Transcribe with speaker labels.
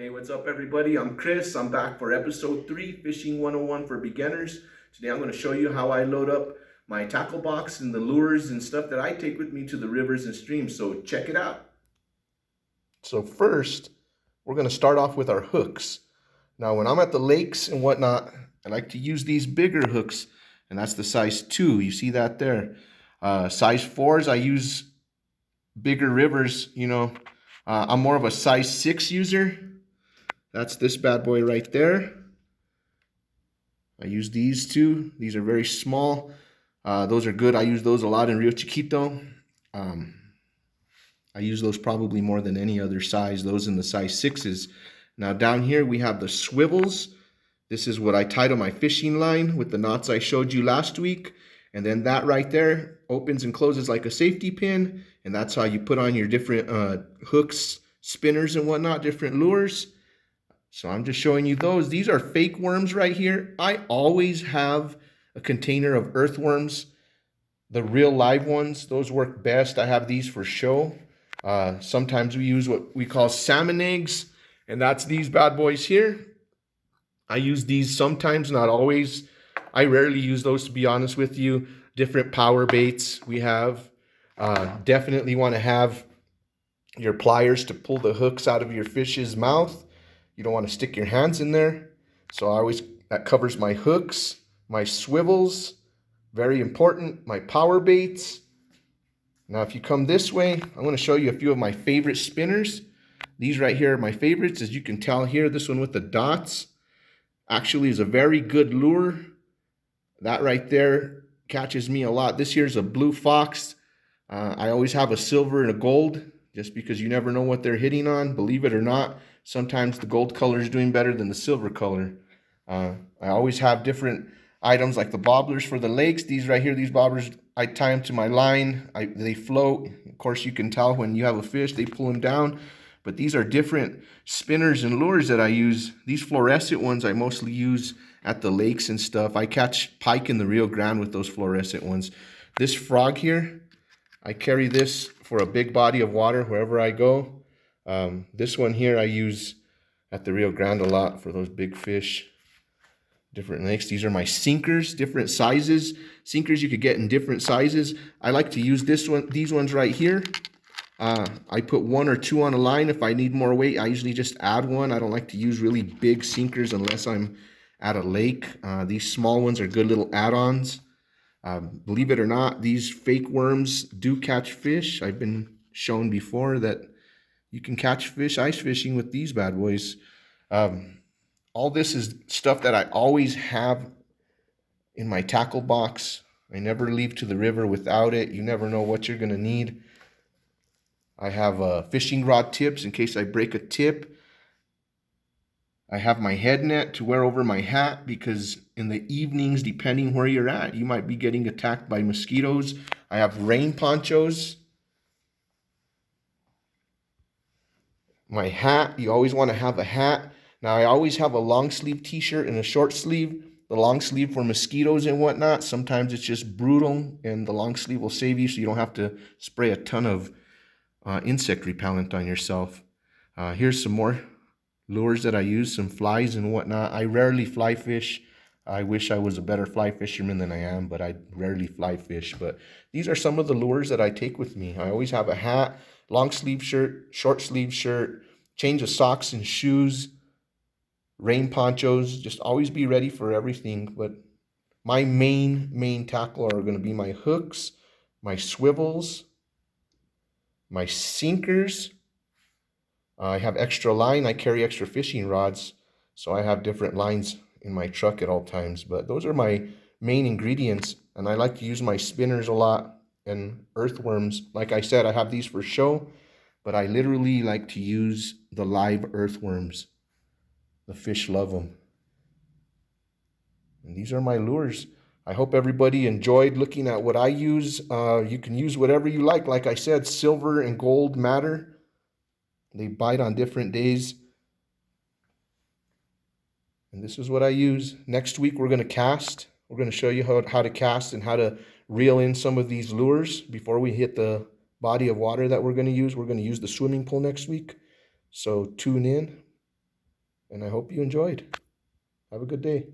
Speaker 1: Hey, what's up, everybody? I'm Chris. I'm back for episode 3, Fishing 101 for Beginners. Today I'm going to show you how I load up my tackle box and the lures and stuff that I take with me to the rivers and streams. So check it out. So first, we're going to start off with our hooks. Now, when I'm at the lakes and whatnot, I like to use these bigger hooks, and that's the size 2. You see that there? Size 4s, I use bigger rivers, I'm more of a size 6 user. That's this bad boy right there. I use these two. These are very small. Those are good. I use those a lot in Rio Chiquito. I use those probably more than any other size, those in the size 6s. Now down here we have the swivels. This is what I tie to my fishing line with the knots I showed you last week. And then that right there opens and closes like a safety pin. And that's how you put on your different hooks, spinners and whatnot, different lures. So I'm just showing you those. These are fake worms right here. I always have a container of earthworms. The real live ones, those work best. I have these for show. Sometimes we use what we call salmon eggs, and that's these bad boys here. I use these sometimes, not always. I rarely use those, to be honest with you. Different power baits we have. Definitely want to have your pliers to pull the hooks out of your fish's mouth. You don't want to stick your hands in there. So that covers my hooks, my swivels, very important, my power baits. Now if you come this way, I'm going to show you a few of my favorite spinners. These right here are my favorites. As you can tell here, this one with the dots actually is a very good lure. That right there catches me a lot. This here's a blue fox. I always have a silver and a gold, just because you never know what they're hitting on. Believe it or not, sometimes the gold color is doing better than the silver color. I always have different items like the bobblers for the lakes. These right here, these bobblers, I tie them to my line. They float. Of course, you can tell when you have a fish, they pull them down. But these are different spinners and lures that I use. These fluorescent ones I mostly use at the lakes and stuff. I catch pike in the Rio Grande with those fluorescent ones. This frog here, I carry this for a big body of water wherever I go. This one here I use at the Rio Grande a lot for those big fish, different lakes. These are my sinkers, different sizes. Sinkers you could get in different sizes. I like to use these ones right here. I put 1 or 2 on a line. If I need more weight, I usually just add one. I don't like to use really big sinkers unless I'm at a lake. These small ones are good little add-ons. Believe it or not, these fake worms do catch fish. I've been shown before that you can catch fish ice fishing with these bad boys. All this is stuff that I always have in my tackle box. I never leave to the river without it. You never know what you're going to need. I have fishing rod tips in case I break a tip. I have my head net to wear over my hat because in the evenings, depending where you're at, you might be getting attacked by mosquitoes. I have rain ponchos. My hat, you always want to have a hat. Now, I always have a long sleeve t-shirt and a short sleeve. The long sleeve for mosquitoes and whatnot. Sometimes it's just brutal, and the long sleeve will save you so you don't have to spray a ton of insect repellent on yourself. Here's some more lures that I use, some flies and whatnot. I rarely fly fish. I wish I was a better fly fisherman than I am, but I rarely fly fish. But these are some of the lures that I take with me. I always have a hat, long sleeve shirt, short sleeve shirt, change of socks and shoes, rain ponchos. Just always be ready for everything. But my main tackle are going to be my hooks, my swivels, my sinkers. I have extra line. I carry extra fishing rods, so I have different lines in my truck at all times. But those are my main ingredients, and I like to use my spinners a lot and earthworms. Like I said, I have these for show, but I literally like to use the live earthworms. The fish love them. And these are my lures. I hope everybody enjoyed looking at what I use. You can use whatever you like. Like I said, silver and gold matter. They bite on different days. And this is what I use. Next week we're going to cast. We're going to show you how to cast and how to reel in some of these lures before we hit the body of water that we're going to use. We're going to use the swimming pool next week. So tune in. and I hope you enjoyed. Have a good day.